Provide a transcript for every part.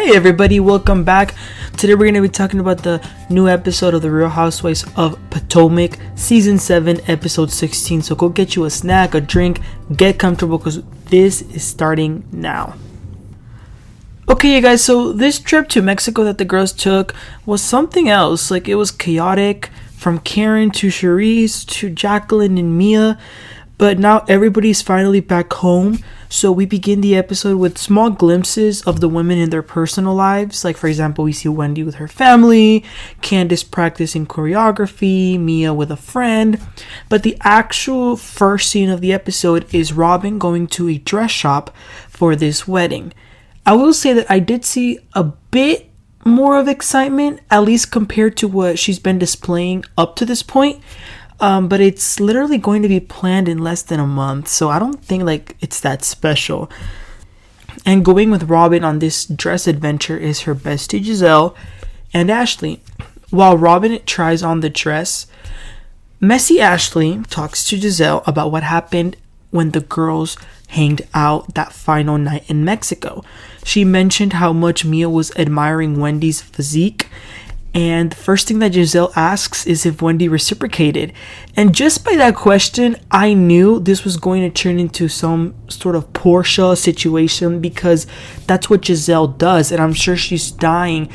Hey everybody, welcome back. Today we're going to be talking about the new episode of the Real Housewives of Potomac, Season 7, Episode 16. So go get you a snack, a drink, get comfortable because this is starting now. Okay, you guys, so this trip to Mexico that the girls took was something else. Like, it was chaotic from Karen to Charrisse to Jacqueline and Mia. But now everybody's finally back home. So we begin the episode with small glimpses of the women in their personal lives. Like, for example, we see Wendy with her family, Candace practicing choreography, Mia with a friend. But the actual first scene of the episode is Robyn going to a dress shop for this wedding. I will say that I did see a bit more of excitement, at least compared to what she's been displaying up to this point. But it's literally going to be planned in less than a month, so I don't think like it's that special. And going with Robyn on this dress adventure is her bestie Giselle and Ashley. While Robyn tries on the dress, messy Ashley talks to Giselle about what happened when the girls hanged out that final night in Mexico. She mentioned how much Mia was admiring Wendy's physique. And the first thing that Giselle asks is if Wendy reciprocated. And just by that question, I knew this was going to turn into some sort of Portia situation because that's what Giselle does. And I'm sure she's dying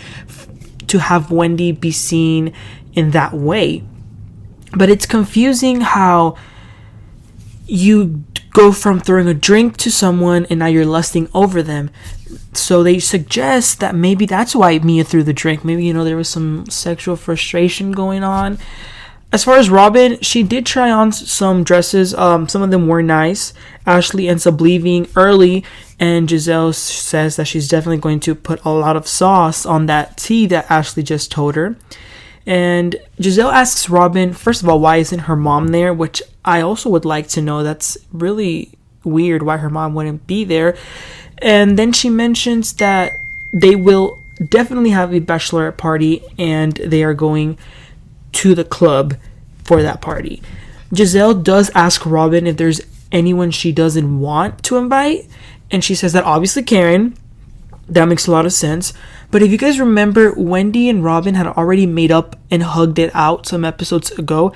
to have Wendy be seen in that way. But it's confusing how you go from throwing a drink to someone and now you're lusting over them. So they suggest that maybe that's why Mia threw the drink. Maybe, there was some sexual frustration going on. As far as Robyn, she did try on some dresses. Some of them were nice. Ashley ends up leaving early, and Giselle says that she's definitely going to put a lot of sauce on that tea that Ashley just told her. And Giselle asks Robyn, first of all, why isn't her mom there? Which I also would like to know. That's really weird why her mom wouldn't be there. And then she mentions that they will definitely have a bachelorette party and they are going to the club for that party. Giselle does ask Robyn if there's anyone she doesn't want to invite. And she says that obviously Karen. That makes a lot of sense. But if you guys remember, Wendy and Robyn had already made up and hugged it out some episodes ago.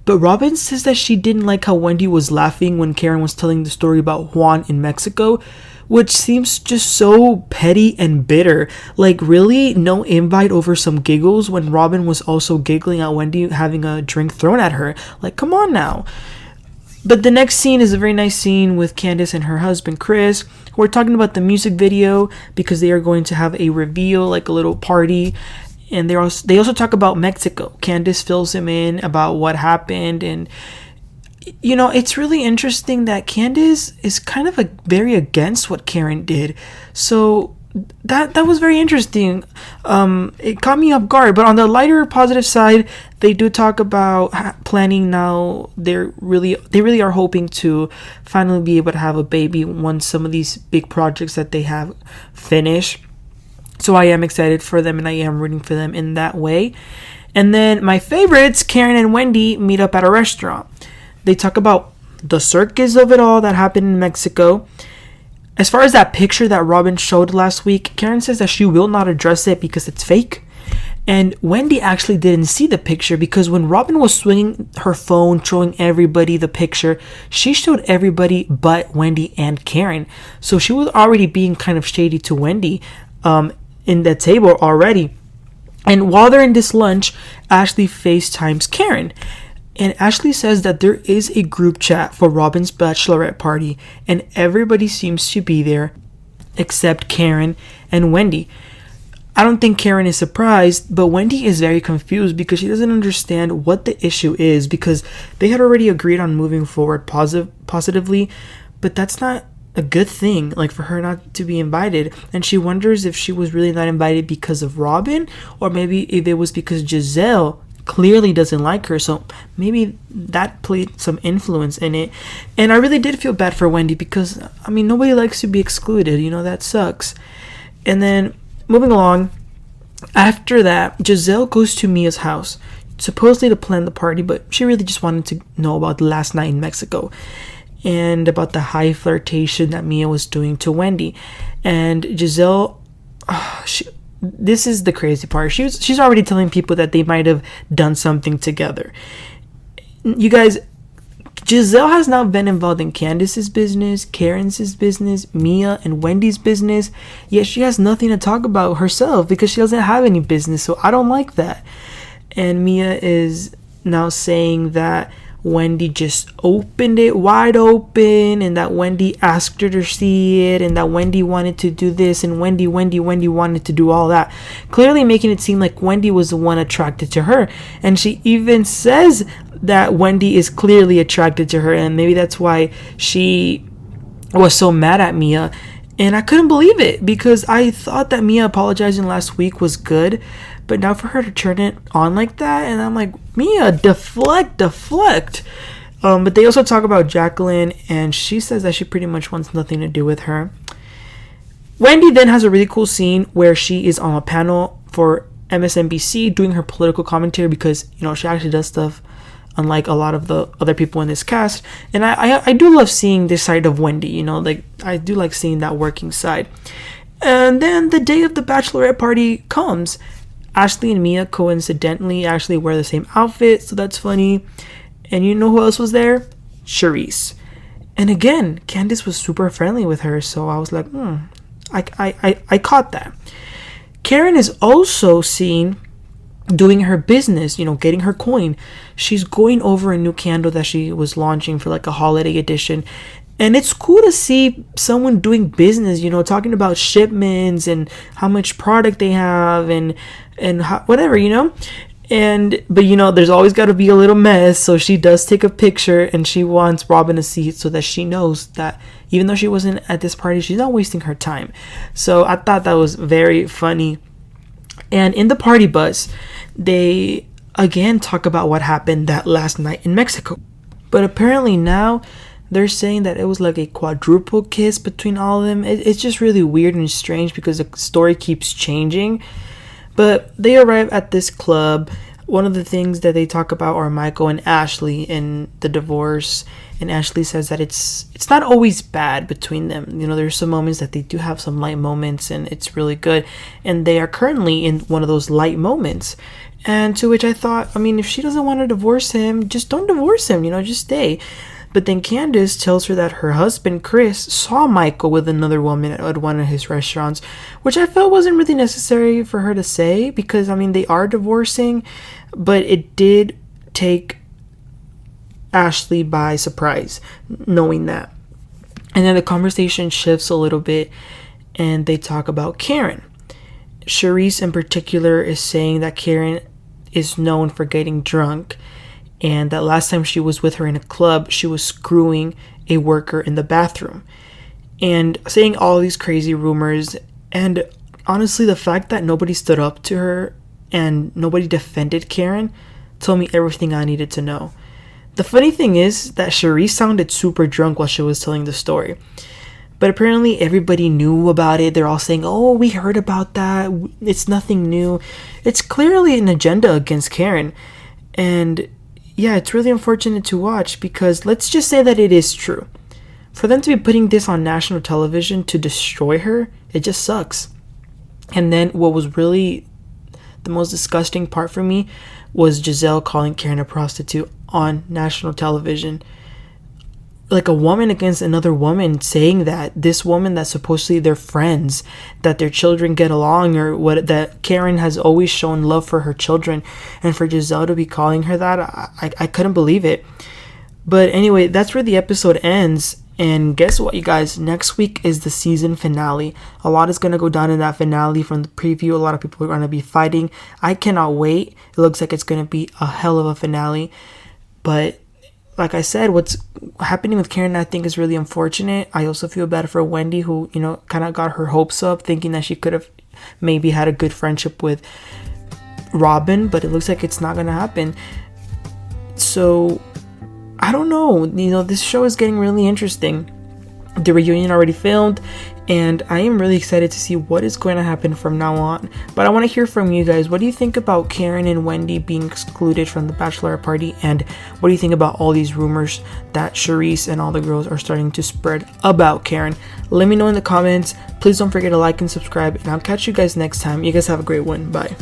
But Robyn says that she didn't like how Wendy was laughing when Karen was telling the story about Juan in Mexico, which seems just so petty and bitter. Like, really, no invite over some giggles when Robyn was also giggling at Wendy having a drink thrown at her. Like, come on now. But the next scene is a very nice scene with Candace and her husband Chris, who are talking about the music video because they are going to have a reveal, like a little party. And they also talk about Mexico. Candace fills him in about what happened. And, it's really interesting that Candace is kind of very against what Karen did. So that was very interesting. It caught me off guard. But on the lighter positive side, they do talk about planning now. They really are hoping to finally be able to have a baby once some of these big projects that they have finish. So I am excited for them and I am rooting for them in that way. And then my favorites, Karen and Wendy, meet up at a restaurant. They talk about the circus of it all that happened in Mexico. As far as that picture that Robyn showed last week, Karen says that she will not address it because it's fake. And Wendy actually didn't see the picture because when Robyn was swinging her phone, showing everybody the picture, she showed everybody but Wendy and Karen. So she was already being kind of shady to Wendy in the table already. And while they're in this lunch, Ashley FaceTimes Karen. And Ashley says that there is a group chat for Robyn's bachelorette party and everybody seems to be there except Karen and Wendy. I don't think Karen is surprised, but Wendy is very confused because she doesn't understand what the issue is because they had already agreed on moving forward positively, but that's not a good thing, like for her not to be invited. And she wonders if she was really not invited because of Robyn or maybe if it was because Giselle clearly doesn't like her, so maybe that played some influence in it. And I really did feel bad for Wendy because nobody likes to be excluded, that sucks. And then moving along, after that, Giselle goes to Mia's house supposedly to plan the party, but she really just wanted to know about the last night in Mexico and about the high flirtation that Mia was doing to Wendy. And Giselle this is the crazy part. She's already telling people that they might have done something together. You guys, Gizelle has now been involved in Candace's business, Karen's business, Mia and Wendy's business, yet she has nothing to talk about herself because she doesn't have any business. So I don't like that. And Mia is now saying that Wendy just opened it wide open, and that Wendy asked her to see it, and that Wendy wanted to do this, and Wendy wanted to do all that, clearly making it seem like Wendy was the one attracted to her. And she even says that Wendy is clearly attracted to her, and maybe that's why she was so mad at Mia. And I couldn't believe it, because I thought that Mia apologizing last week was good, but now for her to turn it on like that, and I'm like, Mia, deflect. But they also talk about Jacqueline, and she says that she pretty much wants nothing to do with her. Wendy then has a really cool scene where she is on a panel for MSNBC doing her political commentary, because, you know, she actually does stuff unlike a lot of the other people in this cast. And I do love seeing this side of Wendy, you know, like I do like seeing that working side. And then the day of the Bachelorette party comes. Ashley and Mia coincidentally actually wear the same outfit, so that's funny. And you know who else was there? Charrisse. And again, Candace was super friendly with her, so I was like, I caught that. Karen is also seen doing her business, you know, getting her coin. She's going over a new candle that she was launching for like a holiday edition. And it's cool to see someone doing business, you know, talking about shipments and how much product they have and whatever, you know. But you know, there's always got to be a little mess. So she does take a picture, and she wants Robyn to see it so that she knows that even though she wasn't at this party, she's not wasting her time. So I thought that was very funny. And in the party bus, they again talk about what happened that last night in Mexico. But apparently now they're saying that it was like a quadruple kiss between all of them. It's just really weird and strange because the story keeps changing. But they arrive at this club. One of the things that they talk about are Michael and Ashley and the divorce. And Ashley says that it's not always bad between them. You know, there's some moments that they do have some light moments, and it's really good. And they are currently in one of those light moments. And to which I thought, I mean, if she doesn't want to divorce him, just don't divorce him, you know, just stay. But then Candace tells her that her husband, Chris, saw Michael with another woman at one of his restaurants, which I felt wasn't really necessary for her to say because, I mean, they are divorcing, but it did take Ashley by surprise knowing that. And then the conversation shifts a little bit and they talk about Karen. Charrisse in particular is saying that Karen is known for getting drunk, and that last time she was with her in a club, she was screwing a worker in the bathroom. And saying all these crazy rumors. And honestly, the fact that nobody stood up to her and nobody defended Karen told me everything I needed to know. The funny thing is that Charrisse sounded super drunk while she was telling the story. But apparently everybody knew about it. They're all saying, oh, we heard about that. It's nothing new. It's clearly an agenda against Karen. And yeah, it's really unfortunate to watch because let's just say that it is true. For them to be putting this on national television to destroy her, it just sucks. And then what was really the most disgusting part for me was Gizelle calling Karen a prostitute on national television. Like a woman against another woman, saying that this woman that's supposedly their friends, that their children get along, or what, that Karen has always shown love for her children, and for Gizelle to be calling her that, I couldn't believe it. But anyway, that's where the episode ends. And guess what, you guys? Next week is the season finale. A lot is going to go down in that finale from the preview. A lot of people are going to be fighting. I cannot wait. It looks like it's going to be a hell of a finale. But like I said, what's happening with Karen, I think, is really unfortunate. I also feel bad for Wendy, who, you know, kind of got her hopes up, thinking that she could have maybe had a good friendship with Robyn, but it looks like it's not going to happen. So I don't know. You know, this show is getting really interesting. The reunion already filmed, and I am really excited to see what is going to happen from now on. But I want to hear from you guys. What do you think about Karen and Wendy being excluded from the bachelorette party? And what do you think about all these rumors that Charrisse and all the girls are starting to spread about Karen? Let me know in the comments. Please don't forget to like and subscribe, and I'll catch you guys next time. You guys have a great one. Bye.